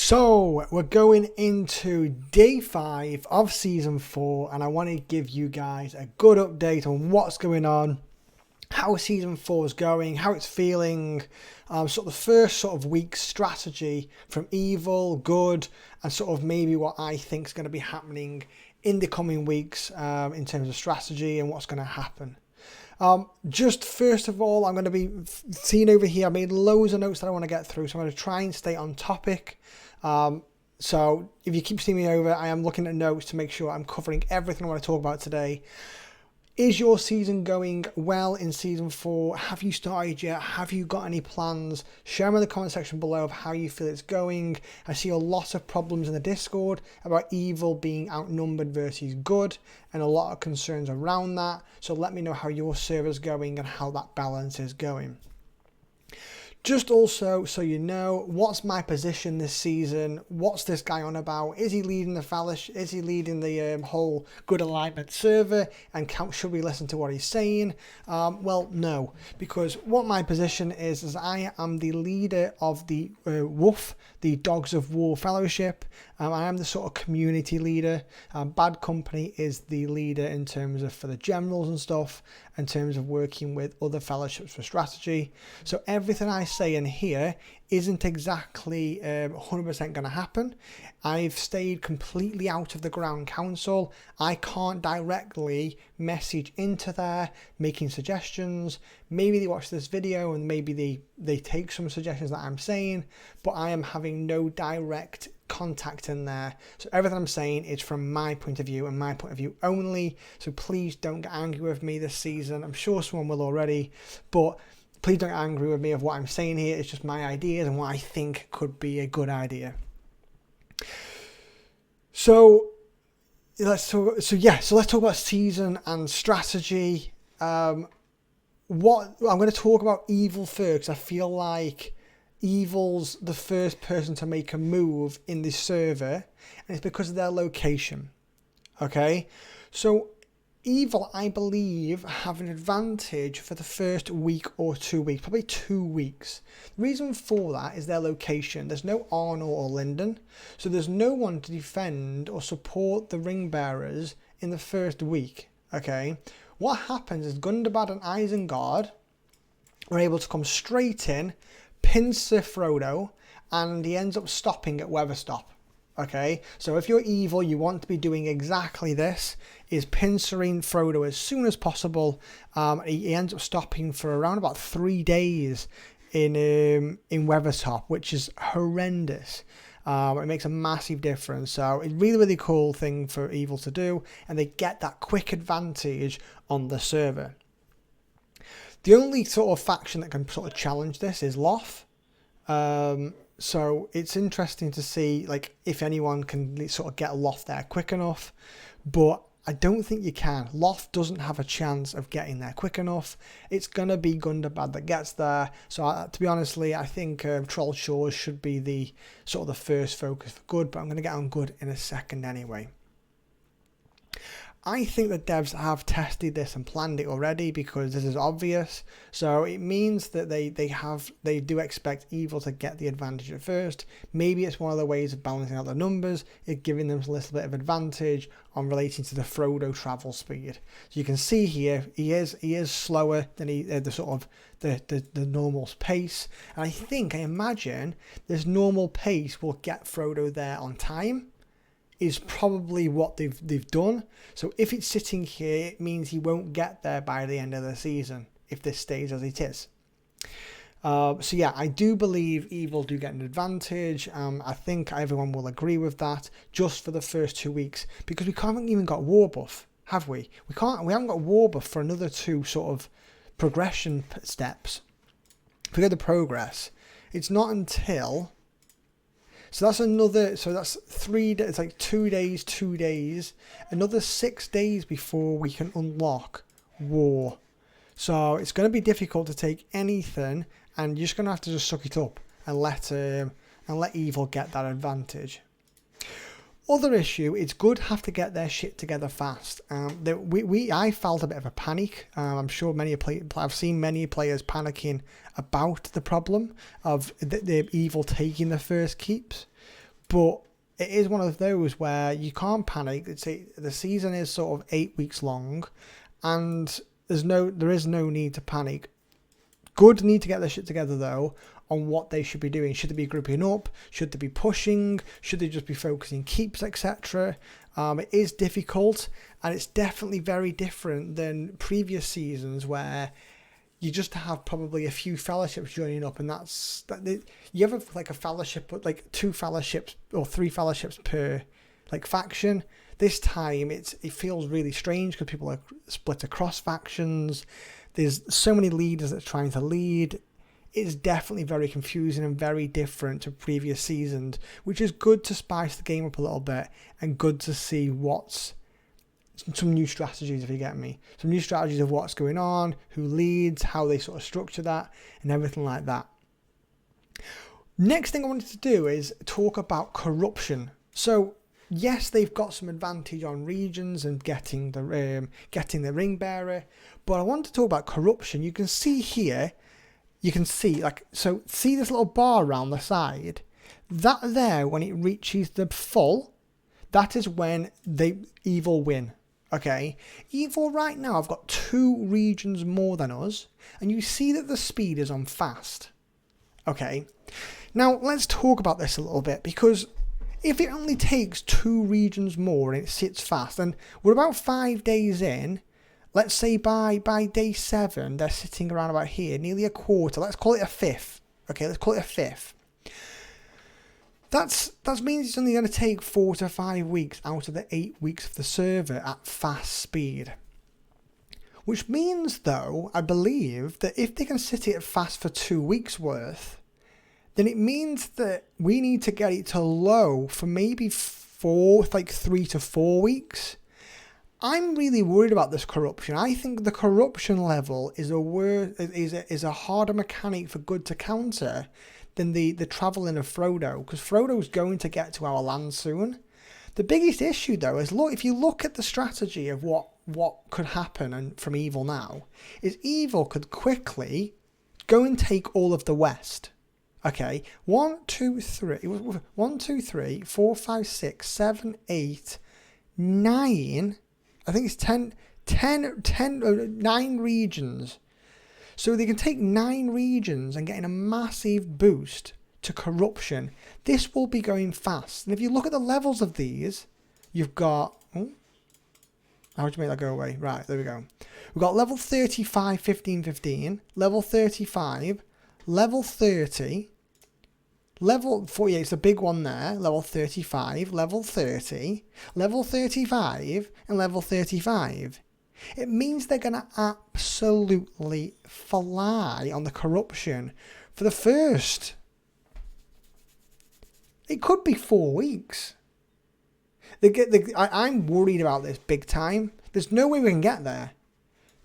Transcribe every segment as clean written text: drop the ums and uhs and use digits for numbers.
So we're going into day 5 of season 4, and I want to give you guys a good update on what's going on, how season 4 is going, how it's feeling, sort of the first sort of week's strategy from evil, good, and sort of maybe what I think is going to be happening in the coming weeks in terms of strategy and what's going to happen. Just first of all, I'm going to be seeing over here. I made loads of notes that I want to get through, so I'm going to try and stay on topic. So if you keep seeing me over, I am looking at notes to make sure I'm covering everything I want to talk about today. Is your season going well in season 4? Have you started yet? Have you got any plans? Share them in the comment section below of how you feel it's going. I see a lot of problems in the Discord about evil being outnumbered versus good, and a lot of concerns around that. So let me know how your server's going and how that balance is going. Just also so you know, what's my position this season? What's this guy on about? Is he leading the fellowship? Is he leading the whole good alignment server? And should we listen to what he's saying? Well, no, because what my position is I am the leader of the WOOF, the Dogs of War Fellowship. I am the sort of community leader. Bad Company is the leader in terms of for the generals and stuff, in terms of working with other fellowships for strategy. So everything I say in here isn't exactly 100% going to happen. I've stayed completely out of the ground council. I can't directly message into there making suggestions. Maybe they watch this video and maybe they take some suggestions that I'm saying, but I am having no direct contact in there. So everything I'm saying is from my point of view and my point of view only. So please don't get angry with me this season. I'm sure someone will already, but please don't get angry with me of what I'm saying here. It's just my ideas and what I think could be a good idea. So let's talk about season and strategy. What I'm going to talk about evil first. I feel like evil's the first person to make a move in this server, and it's because of their location. Okay, so evil, I believe, have an advantage for the first week or 2 weeks, probably 2 weeks. The reason for that is their location. There's no Arnor or Linden, so there's no one to defend or support the ring bearers in the first week. Okay, what happens is Gundabad and Isengard are able to come straight in, pincer Frodo, and he ends up stopping at Weatherstop. Okay, so if you're evil, you want to be doing exactly this, is pincering Frodo as soon as possible. He ends up stopping for around about 3 days in Weathertop, which is horrendous. It makes a massive difference. So it's really, really cool thing for evil to do, and they get that quick advantage on the server. The only sort of faction that can sort of challenge this is Loth. So it's interesting to see like if anyone can sort of get Loth there quick enough, but I don't think you can. Loth doesn't have a chance of getting there quick enough. It's going to be Gundabad that gets there. So to be honestly, I think Troll Shores should be the sort of the first focus for good, but I'm going to get on good in a second anyway. I think the devs have tested this and planned it already because this is obvious. So it means that they do expect evil to get the advantage at first. Maybe it's one of the ways of balancing out the numbers, it giving them a little bit of advantage on relating to the Frodo travel speed. So you can see here he is slower than the normal pace, and I imagine this normal pace will get Frodo there on time. Is probably what they've done. So if it's sitting here, it means he won't get there by the end of the season if this stays as it is. So yeah, I do believe evil do get an advantage. I think everyone will agree with that just for the first 2 weeks, because we haven't even got war buff, have we? We haven't got war buff for another 2 sort of progression steps. If we go to progress, it's not until. So that's 3 days, it's like 2 days, 2 days, another 6 days before we can unlock war. So it's going to be difficult to take anything, and you're just going to have to just suck it up and let evil get that advantage. Other issue, it's good have to get their shit together fast. I felt a bit of a panic. I'm sure I've seen many players panicking about the problem of the evil taking the first keeps. But it is one of those where you can't panic. The season is sort of 8 weeks long, and there is no need to panic. Good need to get their shit together though on what they should be doing. Should they be grouping up? Should they be pushing? Should they just be focusing keeps, etc.? It is difficult, and it's definitely very different than previous seasons where you just have probably a few fellowships joining up, and you have like a fellowship, like 2 fellowships or 3 fellowships per like faction. This time it feels really strange because people are split across factions. There's so many leaders that's trying to lead. It's definitely very confusing and very different to previous seasons, which is good to spice the game up a little bit and good to see some new strategies, if you get me. Some new strategies of what's going on, who leads, how they sort of structure that, and everything like that. Next thing I wanted to do is talk about corruption. So, yes, they've got some advantage on regions and getting the ring bearer, but I want to talk about corruption. You can see here, see this little bar around the side? That there, when it reaches the full, that is when evil win. Okay, evil right now, I've got 2 regions more than us, and you see that the speed is on fast. Okay, now let's talk about this a little bit, because if it only takes 2 regions more and it sits fast, and we're about 5 days in, let's say by day 7, they're sitting around about here, nearly a quarter, let's call it a fifth. Okay, let's call it a fifth. That means it's only going to take 4 to 5 weeks out of the 8 weeks of the server at fast speed. Which means, though, I believe that if they can sit it at fast for 2 weeks worth, then it means that we need to get it to low for maybe 3 to 4 weeks. I'm really worried about this corruption. I think the corruption level is a harder mechanic for good to counter than the travelling of Frodo, because Frodo's going to get to our land soon. The biggest issue, though, is if you look at the strategy of what could happen from evil now, is evil could quickly go and take all of the west. Okay, 1, 2, 3, 4, 5, 6, 7, 8, 9. I think it's 9 regions. So they can take 9 regions and getting a massive boost to corruption. This will be going fast. And if you look at the levels of these, you've got... how do you make that go away? Right, there we go. We've got level 35, 15, 15. Level 35. Level 30. Level 48 is the big one there. Level 35. Level 30. Level 35. And level 35. It means they're going to absolutely fly on the corruption for the first. It could be 4 weeks. I'm worried about this big time. There's no way we can get there.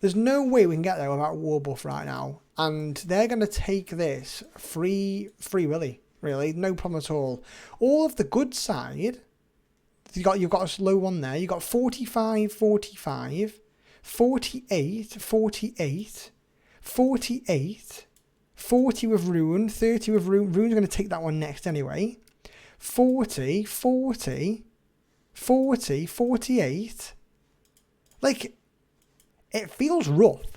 There's no way we can get there without Warbuff right now. And they're going to take this free willy, really. No problem at all. All of the good side, you've got a slow one there. You've got 45, 45. 48, 48, 48, 40 with Rune, 30 with Rune. Rune's going to take that one next anyway. 40, 40, 40, 48. Like, it feels rough.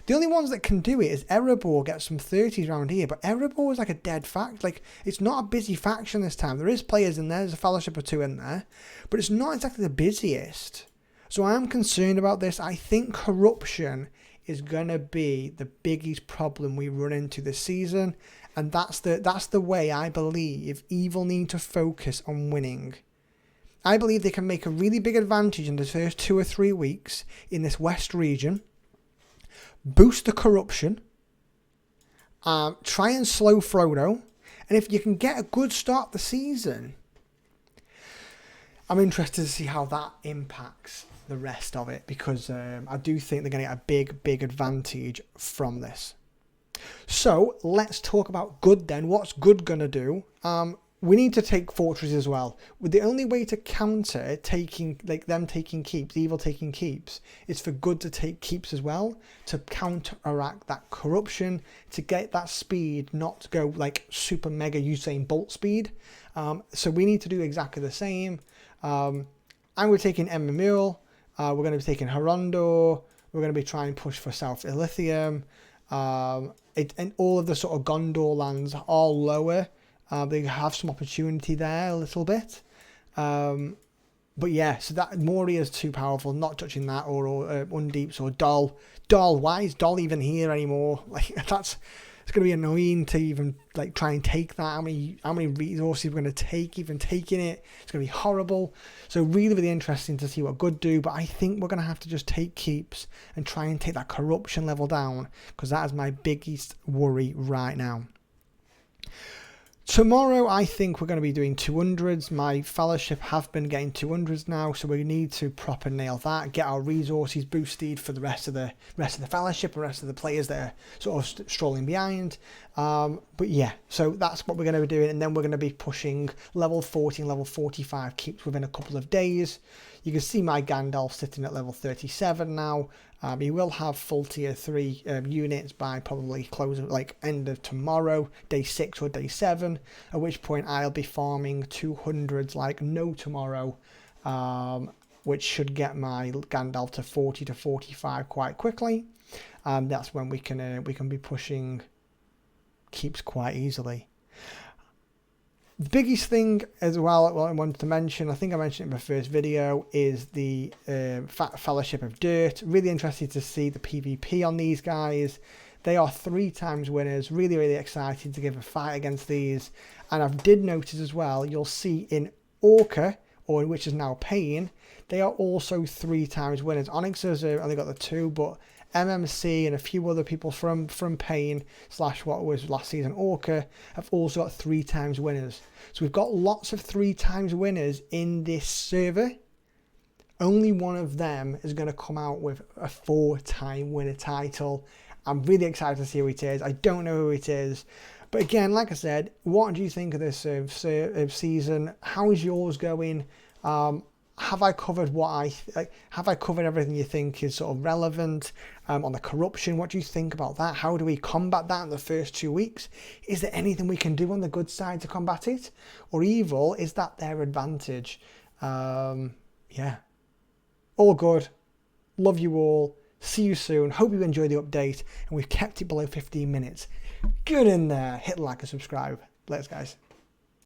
The only ones that can do it is Erebor gets some 30s around here, but Erebor is like a dead fact. Like, it's not a busy faction this time. There is players in there, there's a fellowship or 2 in there, but it's not exactly the busiest. So I am concerned about this. I think corruption is going to be the biggest problem we run into this season. And that's the way I believe evil need to focus on winning. I believe they can make a really big advantage in the first 2 or 3 weeks in this west region. Boost the corruption. Try and slow Frodo. And if you can get a good start the season, I'm interested to see how that impacts the rest of it, because I do think they're going to get a big advantage from this. So let's talk about good then. What's good going to do? we need to take fortresses as well. The only way to counter taking, like them taking keeps, evil taking keeps, is for good to take keeps as well, to counteract that corruption, to get that speed, not to go like super mega Usain Bolt speed. So we need to do exactly the same. And we're taking Emmanuel, we're going to be taking Hirondo, we're going to be trying to push for South Ilithium, and all of the sort of Gondor lands are lower. They have some opportunity there a little bit. But yeah, so that Moria is too powerful, not touching that, or Undeeps or Dol. Dol, why is Dol even here anymore? Like, it's going to be annoying to even like try and take that. How many resources we're going to take, even taking it. It's going to be horrible. So really, really interesting to see what good do. But I think we're going to have to just take keeps and try and take that corruption level down, because that is my biggest worry right now. Tomorrow, I think we're going to be doing 200s. My fellowship have been getting 200s now, so we need to proper nail that, get our resources boosted for the rest of the fellowship, the rest of the players that are sort of strolling behind. But yeah, so that's what we're going to be doing, and then we're going to be pushing level 40 and level 45 keeps within a couple of days. You can see my Gandalf sitting at level 37 now. He will have full tier 3 units by probably end of tomorrow, day 6 or day 7, at which point I'll be farming 200s like no tomorrow, which should get my Gandalf to 40 to 45 quite quickly. That's when we can be pushing keeps quite easily. The biggest thing as well I wanted to mention, I think I mentioned it in my first video, is the Fellowship of Dirt. Really interested to see the PvP on these guys. They are 3 times winners. Really, really excited to give a fight against these. And I did notice as well, you'll see in Orca, or which is now Pain, they are also 3 times winners. Onyx has only got the 2, but MMC and a few other people from Pain / what was last season Orca have also got 3 times winners. So we've got lots of 3 times winners in this server. Only one of them is going to come out with a 4-time winner title. I'm really excited to see who it is. I don't know who it is. But again, like I said, what do you think of this season? How is yours going? Have I covered have I covered everything you think is sort of relevant on the corruption? What do you think about that? How do we combat that in the first 2 weeks? Is there anything we can do on the good side to combat it? Or evil, is that their advantage? Yeah. All good. Love you all. See you soon. Hope you enjoyed the update, and we've kept it below 15 minutes. Good in there. Hit like and subscribe. Let's guys.